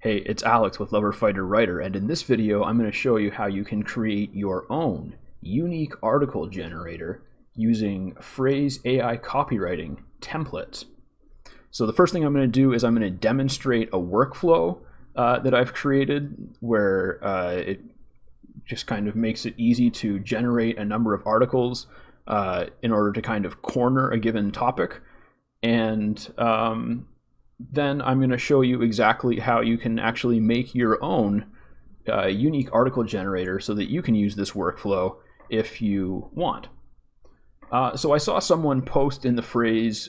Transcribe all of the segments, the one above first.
Hey, it's Alex with Lover Fighter Writer, and in this video I'm going to show you how you can create your own unique article generator using Frase AI Copywriting Templates. So the first thing I'm going to do is I'm going to demonstrate a workflow that I've created where it just kind of makes it easy to generate a number of articles in order to kind of corner a given topic. And then I'm going to show you exactly how you can actually make your own unique article generator so that you can use this workflow if you want. So I saw someone post in the Frase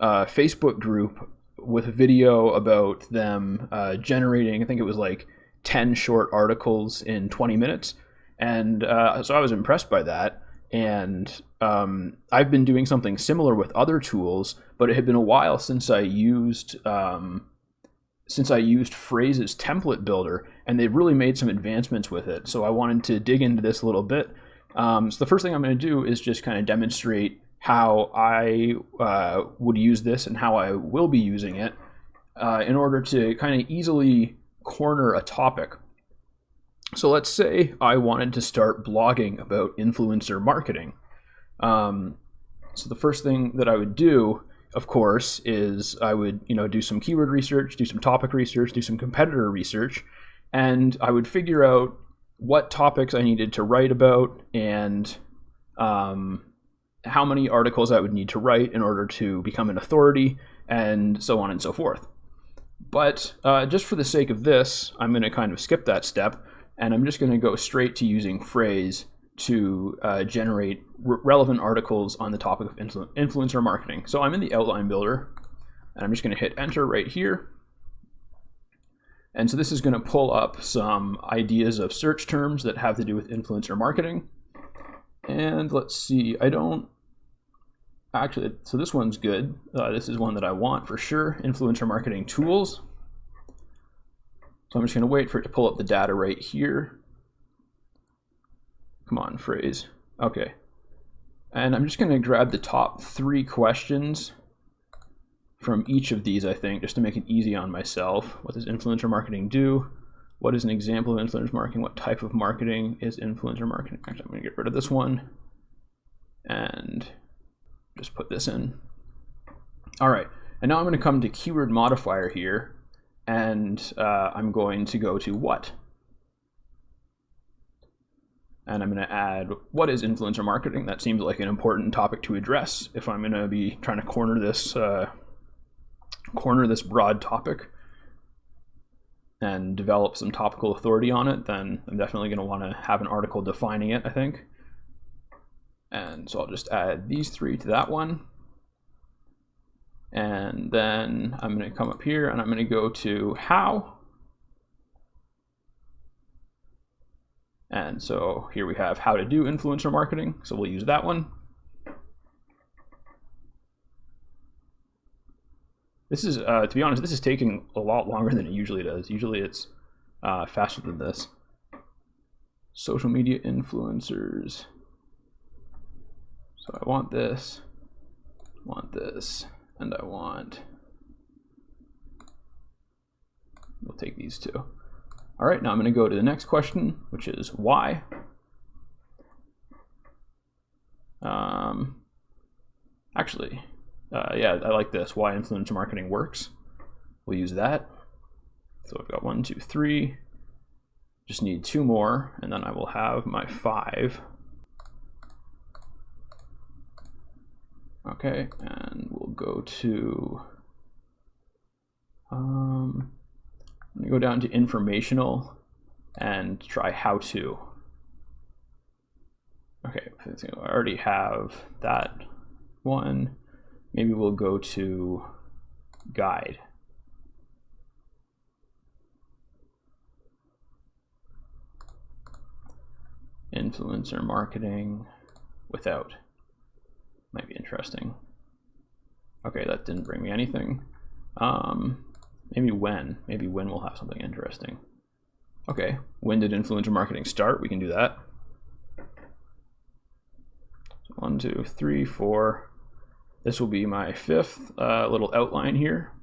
Facebook group with a video about them generating, I think it was like 10 short articles in 20 minutes. And so I was impressed by that. And I've been doing something similar with other tools, but it had been a while since I used Phrase's template builder, and they've really made some advancements with it. So I wanted to dig into this a little bit. So the first thing I'm going to do is just kind of demonstrate how I would use this and how I will be using it in order to kind of easily corner a topic. So let's say I wanted to start blogging about influencer marketing. So the first thing that I would do, of course, is I would do some keyword research, do some topic research, do some competitor research, and I would figure out what topics I needed to write about and how many articles I would need to write in order to become an authority, and so on and so forth. But just for the sake of this, I'm going to kind of skip that step, and I'm just going to go straight to using Frase to generate relevant articles on the topic of influencer marketing. So I'm in the outline builder, and I'm just going to hit enter right here. And so this is going to pull up some ideas of search terms that have to do with influencer marketing. And let's see, so this one's good. This is one that I want for sure, influencer marketing tools. So I'm just going to wait for it to pull up the data right here. Come on, Frase. Okay. And I'm just going to grab the top 3 questions from each of these, I think, just to make it easy on myself. What does influencer marketing do? What is an example of influencer marketing? What type of marketing is influencer marketing? Actually, I'm going to get rid of this one and just put this in. All right. And now I'm going to come to keyword modifier here. And I'm going to go to what? And I'm going to add, what is influencer marketing? That seems like an important topic to address if I'm going to be trying to corner this broad topic and develop some topical authority on it. Then I'm definitely going to want to have an article defining it, I think. And so I'll just add these 3 to that one. And then I'm going to come up here and I'm going to go to how. And so here we have how to do influencer marketing. So we'll use that one. This is, to be honest, this is taking a lot longer than it usually does. Usually it's faster than this. Social media influencers. So I want this, and I want, we'll take these 2. All right, now I'm going to go to the next question, which is why. Yeah, I like this, why influencer marketing works. We'll use that. So I've got 1, 2, 3. Just need 2 more, and then I will have my 5. Okay, and we'll go to, I'm gonna go down to informational and try how to. Okay, I already have that one. Maybe we'll go to guide. Influencer marketing without. Might be interesting. Okay, that didn't bring me anything. Maybe when we'll have something interesting. Okay, when did influencer marketing start? We can do that. 1, 2, 3, 4. This will be my 5th little outline here.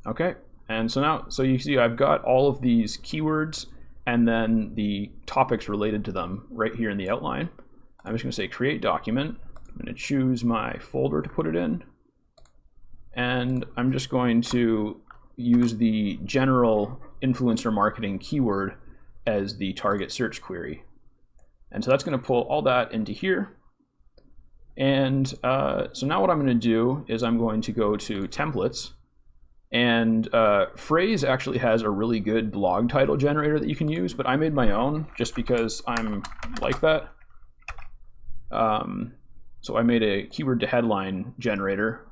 Okay, and so now, so you see I've got all of these keywords and then the topics related to them right here in the outline. I'm just going to say create document. I'm going to choose my folder to put it in, and I'm just going to use the general influencer marketing keyword as the target search query. And so that's going to pull all that into here. And so now what I'm going to do is I'm going to go to templates, and Frase actually has a really good blog title generator that you can use, but I made my own just because I'm like that. So I made a keyword to headline generator.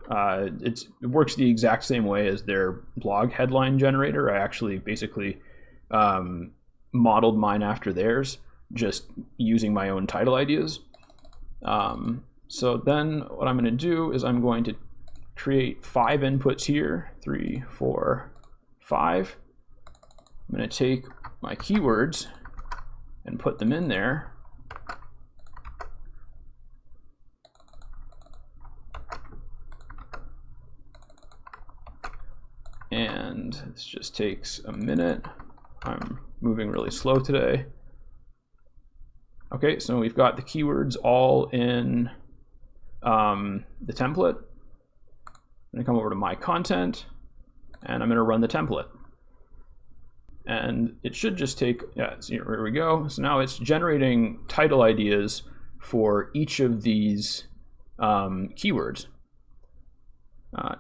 It works the exact same way as their blog headline generator. I actually basically modeled mine after theirs, just using my own title ideas. So then what I'm going to do is I'm going to create 5 inputs here, 3, 4, 5. I'm going to take my keywords and put them in there. And this just takes a minute. I'm moving really slow today. Okay, so we've got the keywords all in the template. I'm going to come over to my content, and I'm going to run the template. And it should just take, yeah, so here we go. So now it's generating title ideas for each of these keywords.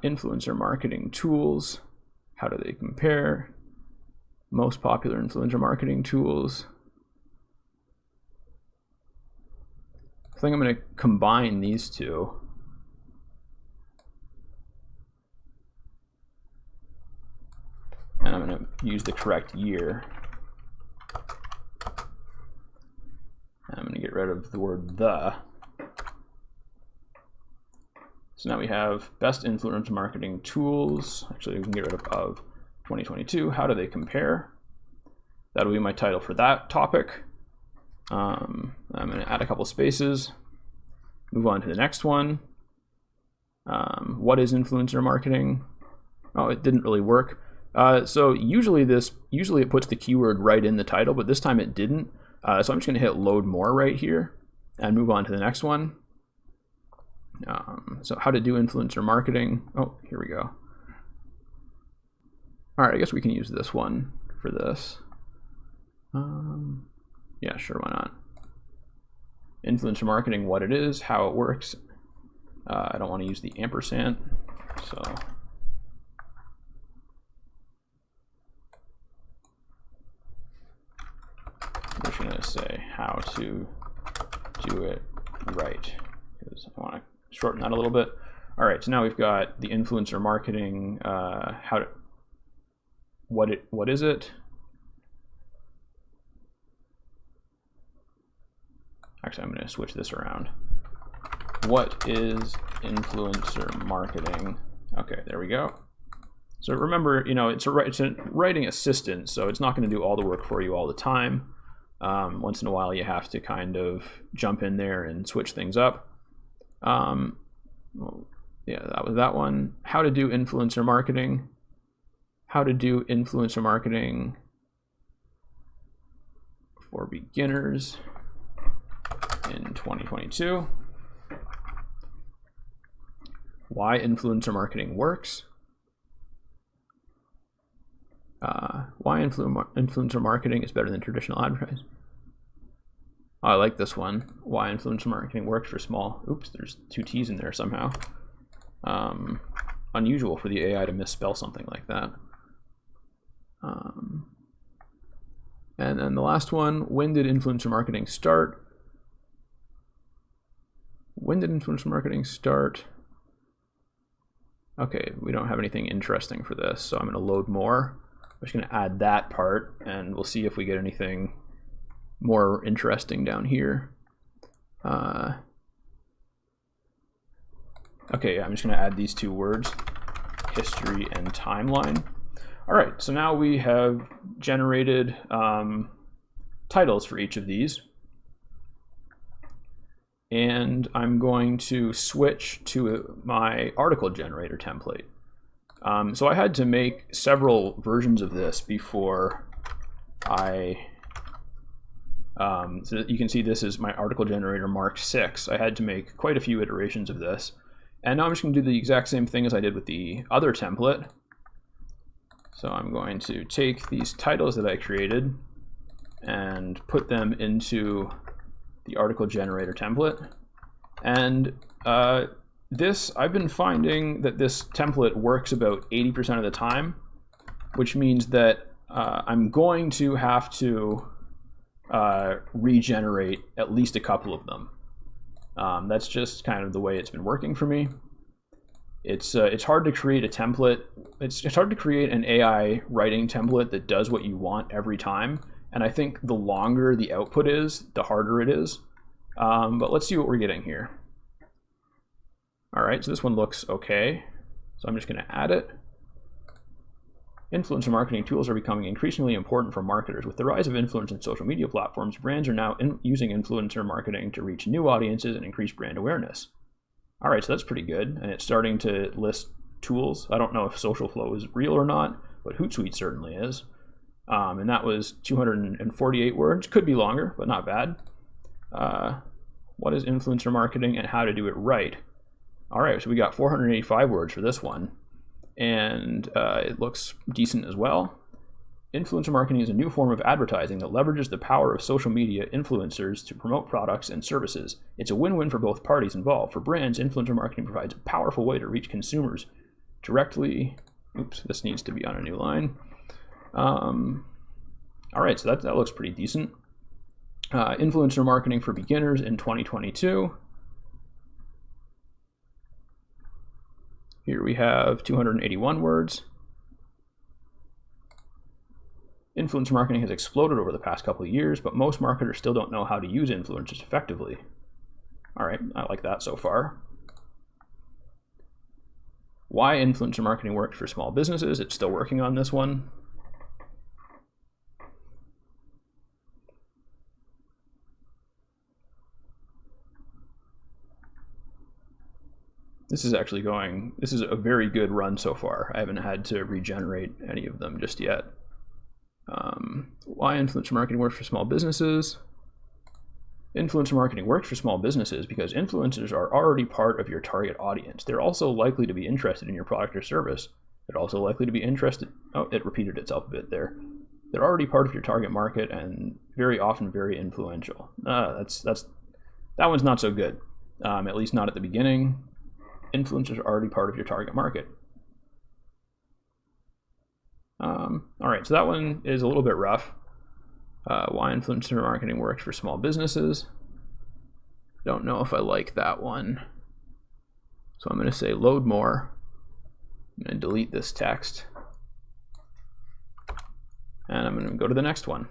Influencer marketing tools. How do they compare? Most popular influencer marketing tools. I think I'm going to combine these two. And I'm going to use the correct year. And I'm going to get rid of the word the. So now we have best influencer marketing tools. Actually, we can get rid of 2022. How do they compare? That'll be my title for that topic. I'm going to add a couple spaces, move on to the next one. What is influencer marketing? Oh, it didn't really work. So usually it puts the keyword right in the title, but this time it didn't. So I'm just going to hit load more right here and move on to the next one. So how to do influencer marketing. Oh, here we go. All right, I guess we can use this one for this. Yeah, sure, why not? Influencer marketing, what it is, how it works. I don't want to use the ampersand, so. I'm just going to say how to do it right, because I want to shorten that a little bit. All right, so now we've got the influencer marketing, what is it? Actually, I'm going to switch this around. What is influencer marketing? Okay, there we go. So remember, you know, it's a writing assistant, so it's not going to do all the work for you all the time. Once in a while, you have to kind of jump in there and switch things up. Well, yeah, that was that one. How to do influencer marketing. How to do influencer marketing for beginners in 2022. Why influencer marketing works. Why influencer marketing is better than traditional advertising. Oh, I like this one. Why influencer marketing works for small. Oops, there's 2 T's in there somehow. Unusual for the AI to misspell something like that. And then the last one, when did influencer marketing start? When did influencer marketing start? Okay, we don't have anything interesting for this, so I'm going to load more. I'm just going to add that part, and we'll see if we get anything more interesting down here. Okay, I'm just going to add these 2 words, history and timeline. All right, so now we have generated titles for each of these. And I'm going to switch to my article generator template. So I had to make several versions of this before so you can see this is my article generator Mark 6. I had to make quite a few iterations of this. And now I'm just going to do the exact same thing as I did with the other template. So I'm going to take these titles that I created and put them into the article generator template. And I've been finding that this template works about 80% of the time, which means that I'm going to have to regenerate at least a couple of them. That's just kind of the way it's been working for me. It's hard to create a template. It's hard to create an AI writing template that does what you want every time. And I think the longer the output is, the harder it is. But let's see what we're getting here. All right, so this one looks okay. So I'm just going to add it. Influencer marketing tools are becoming increasingly important for marketers. With the rise of influence in social media platforms, brands are now using influencer marketing to reach new audiences and increase brand awareness. All right, so that's pretty good. And it's starting to list tools. I don't know if Social Flow is real or not, but Hootsuite certainly is. And that was 248 words. Could be longer, but not bad. What is influencer marketing and how to do it right? All right, so we got 485 words for this one. And it looks decent as well. Influencer marketing is a new form of advertising that leverages the power of social media influencers to promote products and services. It's a win-win for both parties involved. For brands, influencer marketing provides a powerful way to reach consumers directly. Oops, this needs to be on a new line. All right, so that looks pretty decent. Influencer marketing for beginners in 2022. Here we have 281 words. Influencer marketing has exploded over the past couple of years, but most marketers still don't know how to use influencers effectively. All right, I like that so far. Why influencer marketing works for small businesses. It's still working on this one. This is a very good run so far. I haven't had to regenerate any of them just yet. Why influencer marketing works for small businesses. Influencer marketing works for small businesses because influencers are already part of your target audience. They're also likely to be interested in your product or service. They're also likely to be interested, oh, it repeated itself a bit there. They're already part of your target market and very often very influential. That one's not so good, at least not at the beginning. Influencers are already part of your target market. All right, so that one is a little bit rough. Why influencer marketing works for small businesses. Don't know if I like that one. So I'm going to say load more. I'm going to delete this text. And I'm going to go to the next one.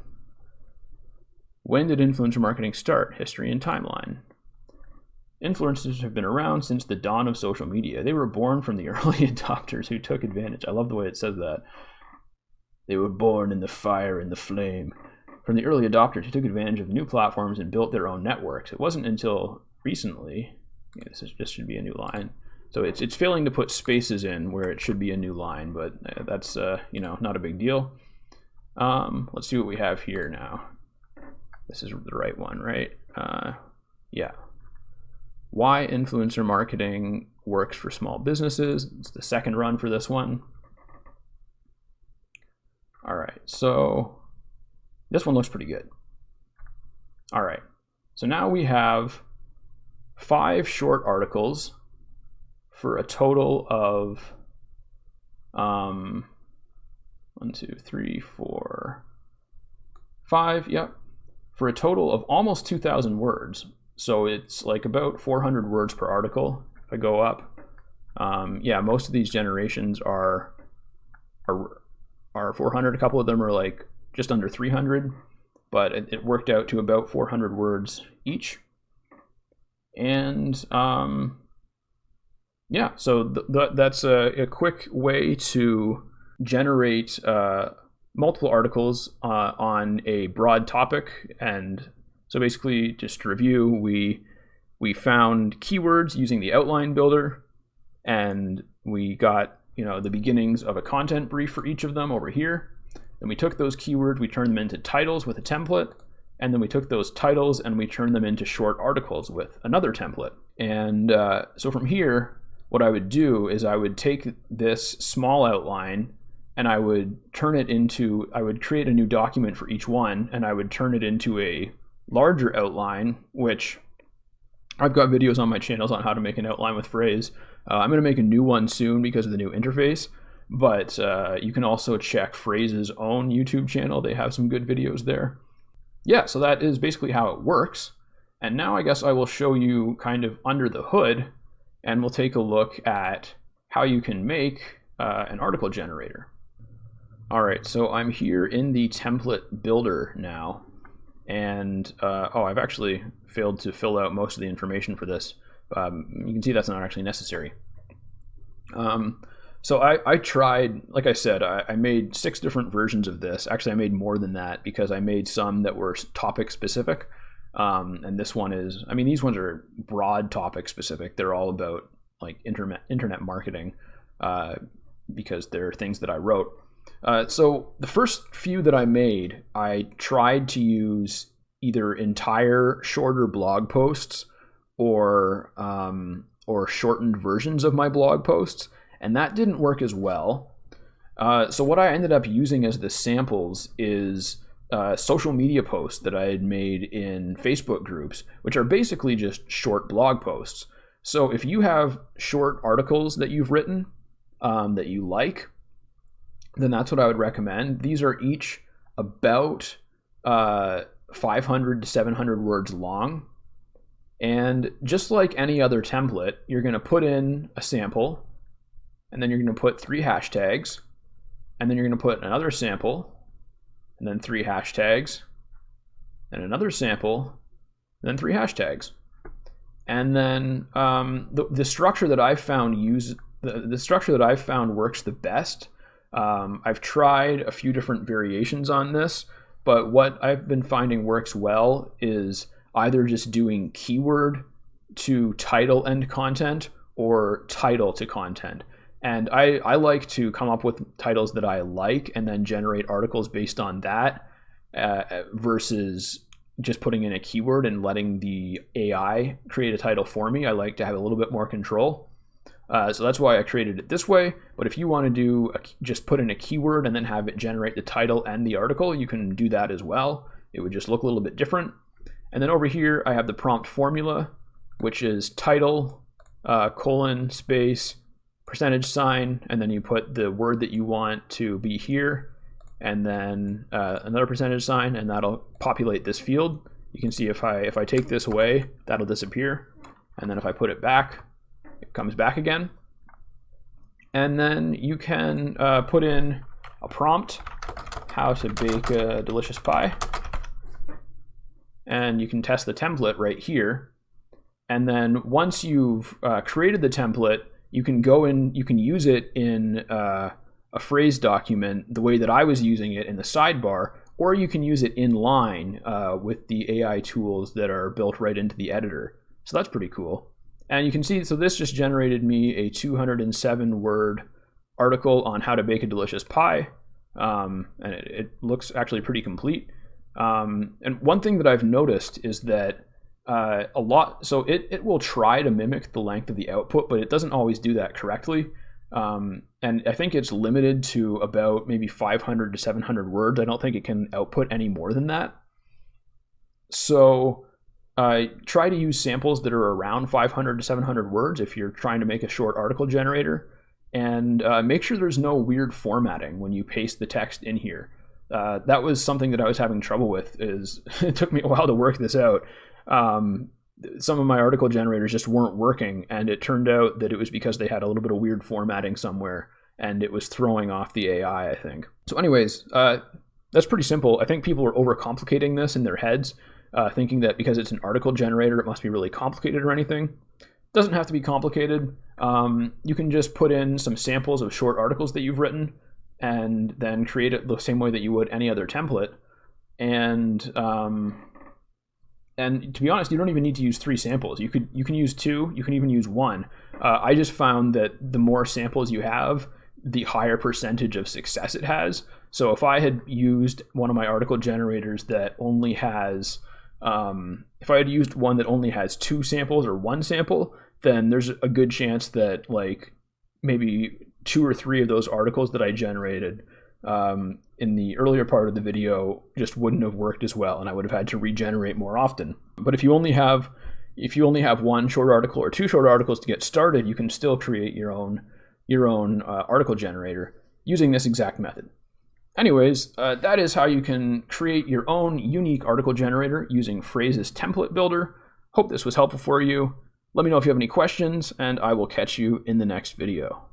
When did influencer marketing start? History and timeline. Influencers have been around since the dawn of social media. They were born from the early adopters who took advantage. I love the way it says that. They were born in the fire and the flame. From the early adopters who took advantage of new platforms and built their own networks. It wasn't until recently, this should be a new line. So it's failing to put spaces in where it should be a new line, but that's not a big deal. Let's see what we have here now. This is the right one, right? Yeah. Why influencer marketing works for small businesses. It's the second run for this one. All right, so this one looks pretty good. All right, so now we have 5 short articles for a total of 1, 2, 3, 4, 5, yep, for a total of almost 2,000 words. So it's like about 400 words per article if I go up. Yeah, most of these generations are 400. A couple of them are like just under 300, but it worked out to about 400 words each. And yeah, so that's a quick way to generate multiple articles on a broad topic. And so basically, just to review, we found keywords using the outline builder, and we got the beginnings of a content brief for each of them over here. Then we took those keywords, we turned them into titles with a template, and then we took those titles and we turned them into short articles with another template. And so from here, what I would do is I would take this small outline and I would create a new document for each one, and I would turn it into a larger outline, which I've got videos on my channels on how to make an outline with Frase. I'm going to make a new one soon because of the new interface, but you can also check Phrase's own YouTube channel. They have some good videos there. Yeah, so that is basically how it works. And now I guess I will show you kind of under the hood, and we'll take a look at how you can make an article generator. All right, so I'm here in the template builder now. And I've actually failed to fill out most of the information for this. You can see that's not actually necessary. So I tried, like I said, I made 6 different versions of this. Actually, I made more than that because I made some that were topic specific. And this one is, these ones are broad topic specific. They're all about like internet marketing because they're things that I wrote. So the first few that I made, I tried to use either entire shorter blog posts or shortened versions of my blog posts, and that didn't work as well. So what I ended up using as the samples is social media posts that I had made in Facebook groups, which are basically just short blog posts. So if you have short articles that you've written that you like, then that's what I would recommend. These are each about 500 to 700 words long. And just like any other template, you're going to put in a sample, and then you're going to put 3 hashtags, and then you're going to put another sample, and then 3 hashtags, and another sample, and then 3 hashtags. And then the structure that I've found the structure that I've found works the best. I've tried a few different variations on this, but what I've been finding works well is either just doing keyword to title and content or title to content. And I like to come up with titles that I like and then generate articles based on that versus just putting in a keyword and letting the AI create a title for me. I like to have a little bit more control. So that's why I created it this way. But if you want to do just put in a keyword and then have it generate the title and the article, you can do that as well. It would just look a little bit different. And then over here, I have the prompt formula, which is title, colon, space, percentage sign, and then you put the word that you want to be here, and then another percentage sign, and that'll populate this field. You can see if I take this away, that'll disappear. And then if I put it back, it comes back again. And then you can put in a prompt, how to bake a delicious pie. And you can test the template right here. And then once you've created the template, you can go in, you can use it in a Frase document the way that I was using it in the sidebar, or you can use it in line with the AI tools that are built right into the editor. So that's pretty cool. And you can see, so this just generated me a 207 word article on how to bake a delicious pie. And it looks actually pretty complete. And one thing that I've noticed is that so it will try to mimic the length of the output, but it doesn't always do that correctly. And I think it's limited to about maybe 500 to 700 words. I don't think it can output any more than that. So try to use samples that are around 500 to 700 words if you're trying to make a short article generator, and make sure there's no weird formatting when you paste the text in here. That was something that I was having trouble with. It took me a while to work this out. Some of my article generators just weren't working, and it turned out that it was because they had a little bit of weird formatting somewhere, and it was throwing off the AI, I think. So anyways, that's pretty simple. I think people are overcomplicating this in their heads, thinking that because it's an article generator, it must be really complicated or anything. It doesn't have to be complicated. You can just put in some samples of short articles that you've written, and then create it the same way that you would any other template. And to be honest, you don't even need to use 3 samples. You can use 2. You can even use 1. I just found that the more samples you have, the higher percentage of success it has. So if I had used one of my article generators that only has, if I had used one that only has 2 samples or 1 sample, then there's a good chance that like maybe 2 or 3 of those articles that I generated in the earlier part of the video just wouldn't have worked as well, and I would have had to regenerate more often. But if you only have 1 short article or 2 short articles to get started, you can still create your own article generator using this exact method. Anyways, that is how you can create your own unique article generator using Phrase's template builder. Hope this was helpful for you. Let me know if you have any questions, and I will catch you in the next video.